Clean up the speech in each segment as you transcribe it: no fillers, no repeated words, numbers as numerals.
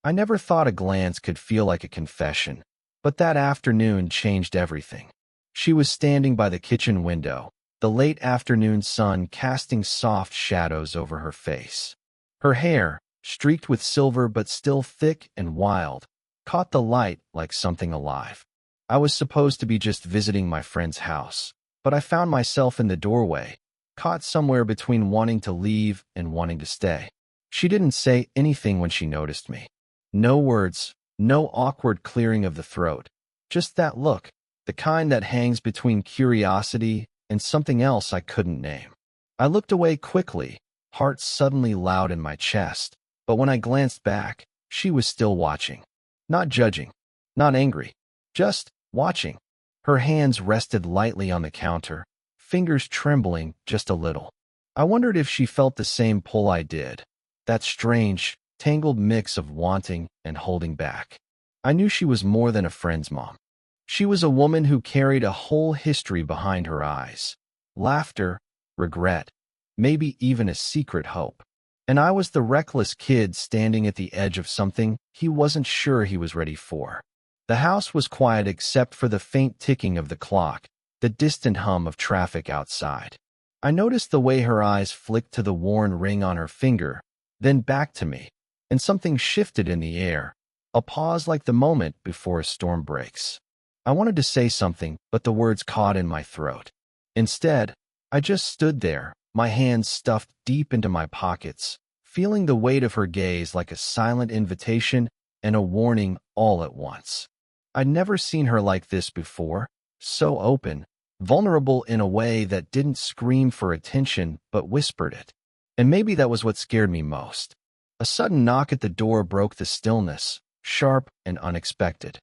I never thought a glance could feel like a confession, but that afternoon changed everything. She was standing by the kitchen window, the late afternoon sun casting soft shadows over her face. Her hair, streaked with silver but still thick and wild, caught the light like something alive. I was supposed to be just visiting my friend's house, but I found myself in the doorway, caught somewhere between wanting to leave and wanting to stay. She didn't say anything when she noticed me. No words, no awkward clearing of the throat, just that look, the kind that hangs between curiosity and something else I couldn't name. I looked away quickly, heart suddenly loud in my chest, but when I glanced back, she was still watching. Not judging, not angry, just watching. Her hands rested lightly on the counter, fingers trembling just a little. I wondered if she felt the same pull I did, that strange, tangled mix of wanting and holding back. I knew she was more than a friend's mom. She was a woman who carried a whole history behind her eyes. Laughter, regret, maybe even a secret hope. And I was the reckless kid standing at the edge of something he wasn't sure he was ready for. The house was quiet except for the faint ticking of the clock, the distant hum of traffic outside. I noticed the way her eyes flicked to the worn ring on her finger, then back to me, and something shifted in the air, a pause like the moment before a storm breaks. I wanted to say something, but the words caught in my throat. Instead, I just stood there, my hands stuffed deep into my pockets, feeling the weight of her gaze like a silent invitation and a warning all at once. I'd never seen her like this before, so open, vulnerable in a way that didn't scream for attention but whispered it. And maybe that was what scared me most. A sudden knock at the door broke the stillness, sharp and unexpected.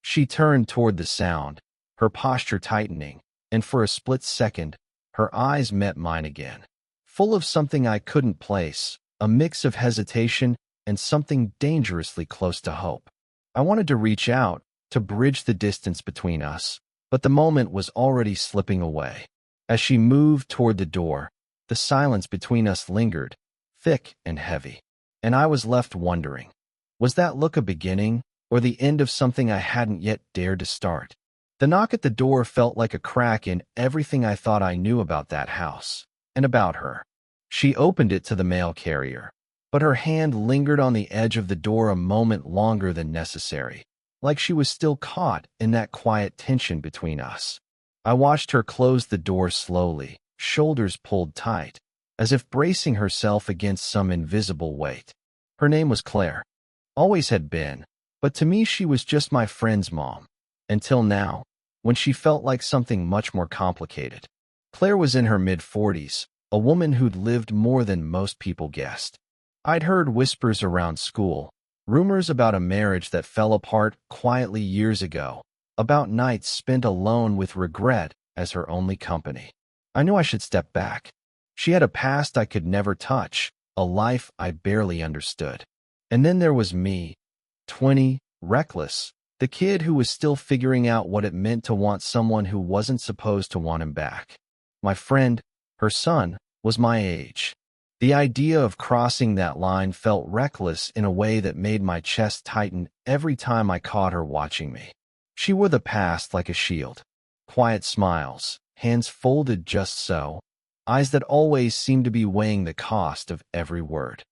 She turned toward the sound, her posture tightening, and for a split second, her eyes met mine again, full of something I couldn't place, a mix of hesitation and something dangerously close to hope. I wanted to reach out, to bridge the distance between us, but the moment was already slipping away. As she moved toward the door, the silence between us lingered, thick and heavy, and I was left wondering, was that look a beginning or the end of something I hadn't yet dared to start? The knock at the door felt like a crack in everything I thought I knew about that house, and about her. She opened it to the mail carrier, but her hand lingered on the edge of the door a moment longer than necessary, like she was still caught in that quiet tension between us. I watched her close the door slowly, shoulders pulled tight, as if bracing herself against some invisible weight. Her name was Claire. Always had been, but to me she was just my friend's mom. Until now, when she felt like something much more complicated. Claire was in her mid-40s, a woman who'd lived more than most people guessed. I'd heard whispers around school, rumors about a marriage that fell apart quietly years ago, about nights spent alone with regret as her only company. I knew I should step back. She had a past I could never touch, a life I barely understood. And then there was me, 20, reckless, the kid who was still figuring out what it meant to want someone who wasn't supposed to want him back. My friend, her son, was my age. The idea of crossing that line felt reckless in a way that made my chest tighten every time I caught her watching me. She wore the past like a shield. Quiet smiles, hands folded just so, eyes that always seemed to be weighing the cost of every word.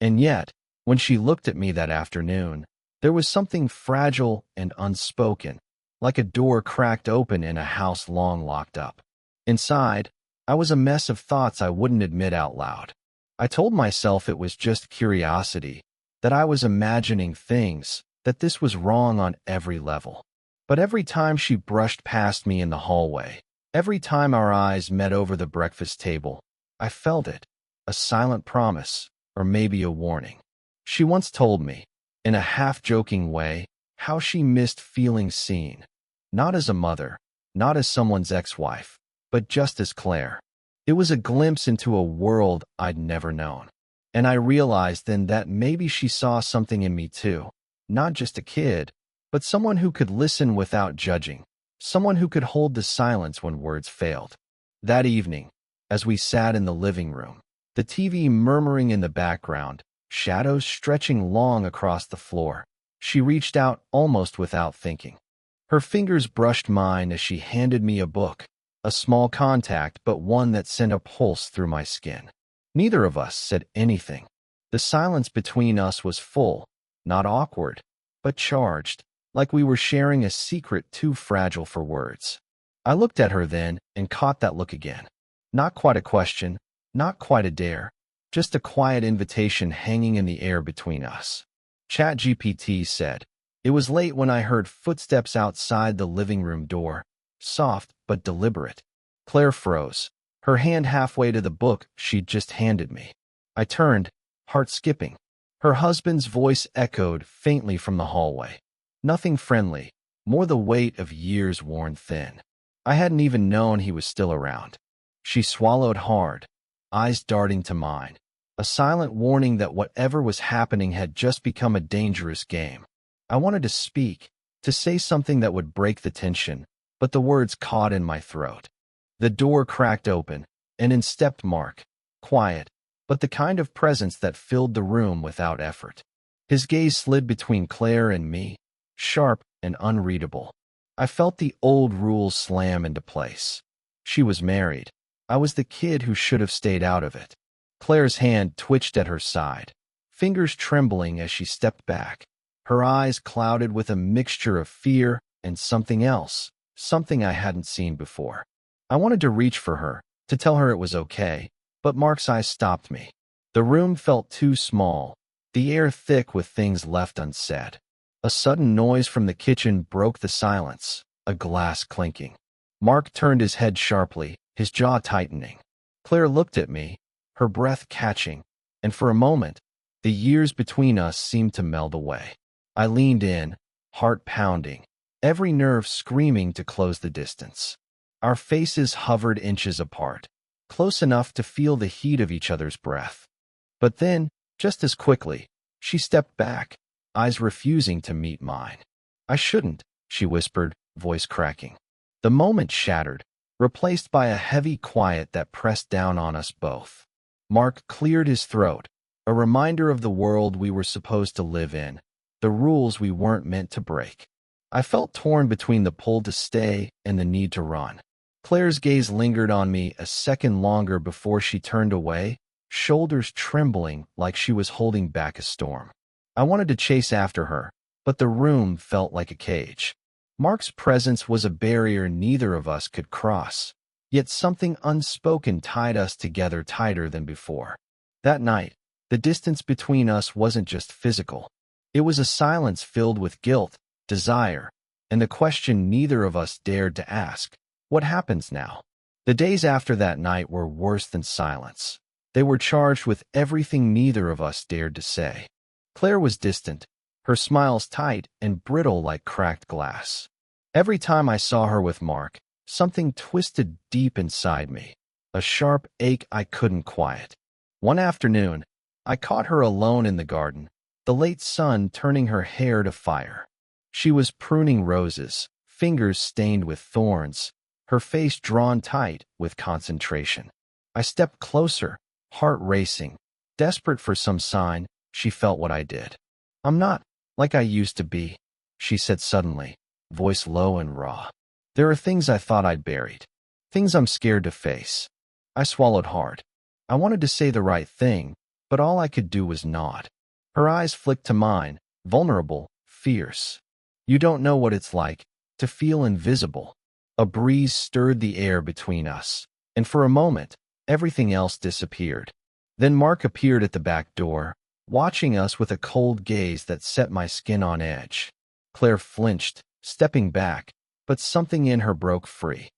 And yet, when she looked at me that afternoon, there was something fragile and unspoken, like a door cracked open in a house long locked up. Inside, I was a mess of thoughts I wouldn't admit out loud. I told myself it was just curiosity, that I was imagining things, that this was wrong on every level. But every time she brushed past me in the hallway, every time our eyes met over the breakfast table, I felt it, a silent promise, or maybe a warning. She once told me, in a half-joking way, how she missed feeling seen, not as a mother, not as someone's ex-wife, but just as Claire. It was a glimpse into a world I'd never known. And I realized then that maybe she saw something in me too, not just a kid, but someone who could listen without judging, someone who could hold the silence when words failed. That evening, as we sat in the living room, the TV murmuring in the background, shadows stretching long across the floor. She reached out almost without thinking. Her fingers brushed mine as she handed me a book, a small contact but one that sent a pulse through my skin. Neither of us said anything. The silence between us was full, not awkward, but charged, like we were sharing a secret too fragile for words. I looked at her then and caught that look again. Not quite a question, not quite a dare, just a quiet invitation hanging in the air between us. ChatGPT said, "It was late when I heard footsteps outside the living room door, soft but deliberate." Claire froze, her hand halfway to the book she'd just handed me. I turned, heart skipping. Her husband's voice echoed faintly from the hallway. Nothing friendly, more the weight of years worn thin. I hadn't even known he was still around. She swallowed hard, eyes darting to mine. A silent warning that whatever was happening had just become a dangerous game. I wanted to speak, to say something that would break the tension, but the words caught in my throat. The door cracked open, and in stepped Mark, quiet, but the kind of presence that filled the room without effort. His gaze slid between Claire and me, sharp and unreadable. I felt the old rules slam into place. She was married. I was the kid who should have stayed out of it. Claire's hand twitched at her side, fingers trembling as she stepped back, her eyes clouded with a mixture of fear and something else, something I hadn't seen before. I wanted to reach for her, to tell her it was okay, but Mark's eyes stopped me. The room felt too small, the air thick with things left unsaid. A sudden noise from the kitchen broke the silence, a glass clinking. Mark turned his head sharply, his jaw tightening. Claire looked at me, her breath catching, and for a moment, the years between us seemed to meld away. I leaned in, heart pounding, every nerve screaming to close the distance. Our faces hovered inches apart, close enough to feel the heat of each other's breath. But then, just as quickly, she stepped back, eyes refusing to meet mine. "I shouldn't," she whispered, voice cracking. The moment shattered, replaced by a heavy quiet that pressed down on us both. Mark cleared his throat, a reminder of the world we were supposed to live in, the rules we weren't meant to break. I felt torn between the pull to stay and the need to run. Claire's gaze lingered on me a second longer before she turned away, shoulders trembling like she was holding back a storm. I wanted to chase after her, but the room felt like a cage. Mark's presence was a barrier neither of us could cross, yet something unspoken tied us together tighter than before. That night, the distance between us wasn't just physical. It was a silence filled with guilt, desire, and the question neither of us dared to ask: what happens now? The days after that night were worse than silence. They were charged with everything neither of us dared to say. Claire was distant, her smiles tight and brittle like cracked glass. Every time I saw her with Mark, something twisted deep inside me, a sharp ache I couldn't quiet. One afternoon, I caught her alone in the garden, the late sun turning her hair to fire. She was pruning roses, fingers stained with thorns, her face drawn tight with concentration. I stepped closer, heart racing, desperate for some sign she felt what I did. "I'm not like I used to be," she said suddenly, voice low and raw. "There are things I thought I'd buried, things I'm scared to face." I swallowed hard. I wanted to say the right thing, but all I could do was nod. Her eyes flicked to mine, vulnerable, fierce. "You don't know what it's like to feel invisible." A breeze stirred the air between us, and for a moment, everything else disappeared. Then Mark appeared at the back door, watching us with a cold gaze that set my skin on edge. Claire flinched, stepping back, but something in her broke free.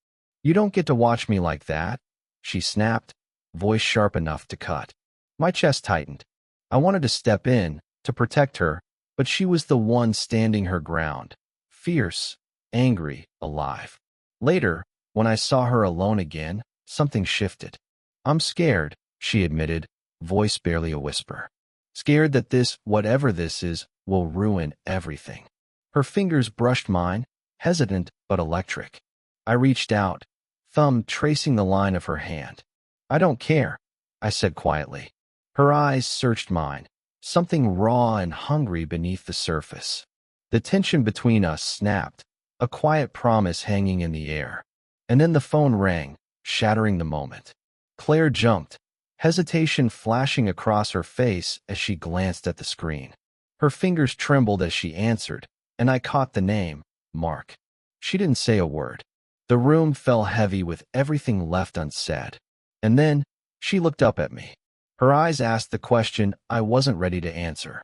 "You don't get to watch me like that," she snapped, voice sharp enough to cut. My chest tightened. I wanted to step in, to protect her, but she was the one standing her ground, fierce, angry, alive. Later, when I saw her alone again, something shifted. "I'm scared," she admitted, voice barely a whisper. "Scared that this, whatever this is, will ruin everything." Her fingers brushed mine, hesitant but electric. I reached out, thumb tracing the line of her hand. "I don't care," I said quietly. Her eyes searched mine, something raw and hungry beneath the surface. The tension between us snapped, a quiet promise hanging in the air. And then the phone rang, shattering the moment. Claire jumped, hesitation flashing across her face as she glanced at the screen. Her fingers trembled as she answered, and I caught the name, Mark. She didn't say a word. The room fell heavy with everything left unsaid. And then, she looked up at me. Her eyes asked the question I wasn't ready to answer.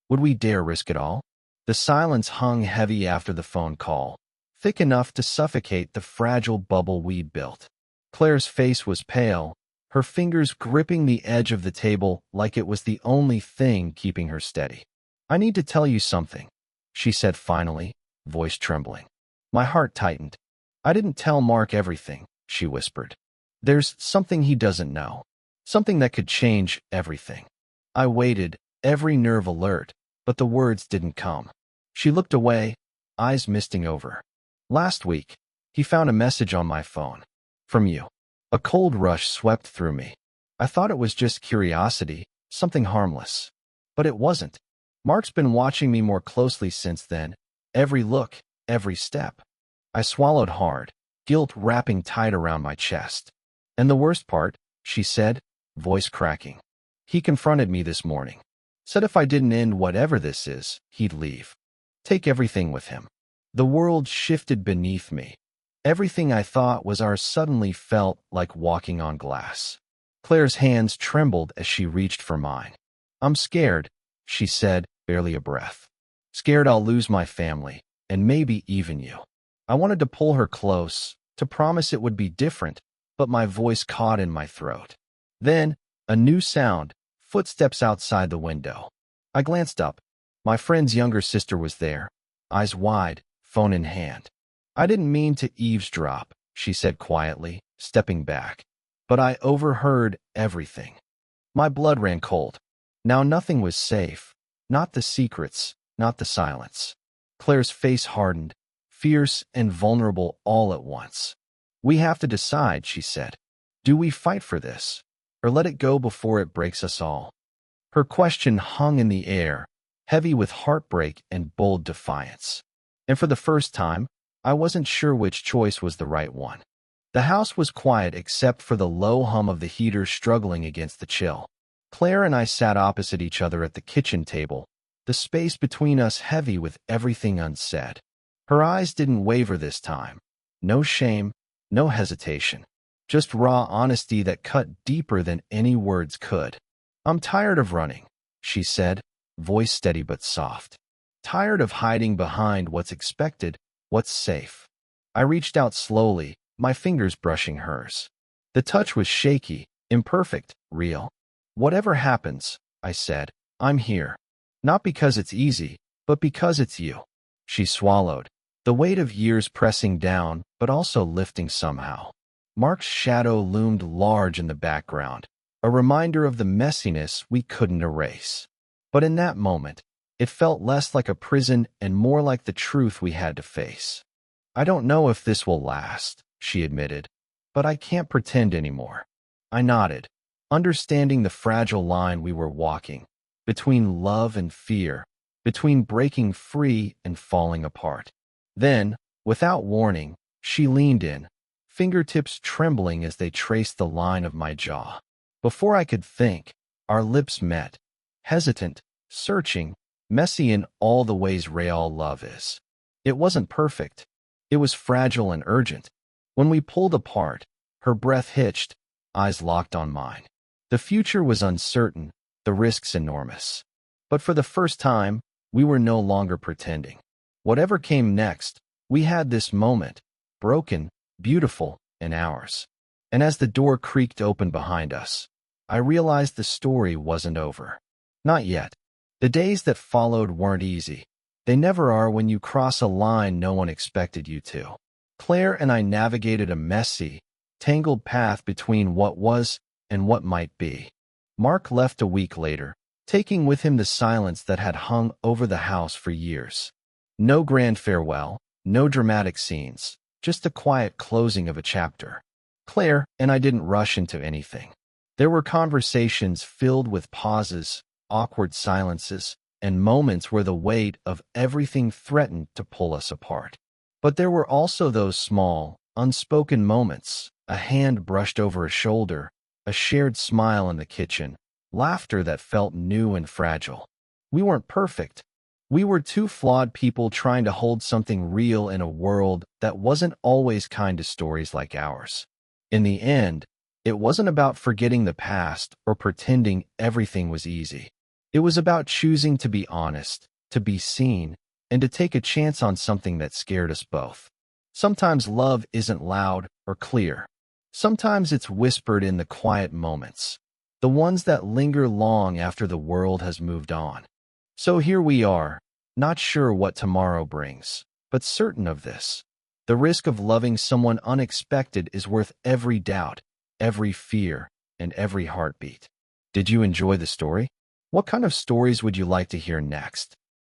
Would we dare risk it all? The silence hung heavy after the phone call, thick enough to suffocate the fragile bubble we'd built. Claire's face was pale, her fingers gripping the edge of the table like it was the only thing keeping her steady. I need to tell you something, she said finally, voice trembling. My heart tightened. I didn't tell Mark everything, she whispered. There's something he doesn't know. Something that could change everything. I waited, every nerve alert, but the words didn't come. She looked away, eyes misting over. Last week, he found a message on my phone. From you. A cold rush swept through me. I thought it was just curiosity, something harmless. But it wasn't. Mark's been watching me more closely since then, every look, every step. I swallowed hard, guilt wrapping tight around my chest. And the worst part, she said, voice cracking. He confronted me this morning. Said if I didn't end whatever this is, he'd leave. Take everything with him. The world shifted beneath me. Everything I thought was ours suddenly felt like walking on glass. Claire's hands trembled as she reached for mine. I'm scared, she said, barely a breath. Scared I'll lose my family, and maybe even you. I wanted to pull her close, to promise it would be different, but my voice caught in my throat. Then, a new sound, footsteps outside the window. I glanced up. My friend's younger sister was there, eyes wide, phone in hand. I didn't mean to eavesdrop, she said quietly, stepping back. But I overheard everything. My blood ran cold. Now nothing was safe. Not the secrets, not the silence. Claire's face hardened, fierce and vulnerable all at once. We have to decide, she said. Do we fight for this, or let it go before it breaks us all? Her question hung in the air, heavy with heartbreak and bold defiance. And for the first time, I wasn't sure which choice was the right one. The house was quiet except for the low hum of the heater struggling against the chill. Claire and I sat opposite each other at the kitchen table, the space between us heavy with everything unsaid. Her eyes didn't waver this time. No shame, no hesitation. Just raw honesty that cut deeper than any words could. I'm tired of running, she said, voice steady but soft. Tired of hiding behind what's expected, what's safe. I reached out slowly, my fingers brushing hers. The touch was shaky, imperfect, real. Whatever happens, I said, I'm here. Not because it's easy, but because it's you. She swallowed, the weight of years pressing down, but also lifting somehow. Mark's shadow loomed large in the background, a reminder of the messiness we couldn't erase. But in that moment, it felt less like a prison and more like the truth we had to face. I don't know if this will last, she admitted, but I can't pretend anymore. I nodded, understanding the fragile line we were walking, between love and fear, between breaking free and falling apart. Then, without warning, she leaned in, fingertips trembling as they traced the line of my jaw. Before I could think, our lips met, hesitant, searching, messy in all the ways real love is. It wasn't perfect. It was fragile and urgent. When we pulled apart, her breath hitched, eyes locked on mine. The future was uncertain, the risks enormous. But for the first time, we were no longer pretending. Whatever came next, we had this moment, broken, beautiful, and ours. And as the door creaked open behind us, I realized the story wasn't over. Not yet. The days that followed weren't easy. They never are when you cross a line no one expected you to. Claire and I navigated a messy, tangled path between what was and what might be. Mark left a week later, taking with him the silence that had hung over the house for years. No grand farewell, no dramatic scenes, just a quiet closing of a chapter. Claire and I didn't rush into anything. There were conversations filled with pauses, awkward silences, and moments where the weight of everything threatened to pull us apart. But there were also those small, unspoken moments, a hand brushed over a shoulder, a shared smile in the kitchen, laughter that felt new and fragile. We weren't perfect. We were two flawed people trying to hold something real in a world that wasn't always kind to stories like ours. In the end, it wasn't about forgetting the past or pretending everything was easy. It was about choosing to be honest, to be seen, and to take a chance on something that scared us both. Sometimes love isn't loud or clear. Sometimes it's whispered in the quiet moments, the ones that linger long after the world has moved on. So here we are, not sure what tomorrow brings, but certain of this. The risk of loving someone unexpected is worth every doubt, every fear, and every heartbeat. Did you enjoy the story? What kind of stories would you like to hear next?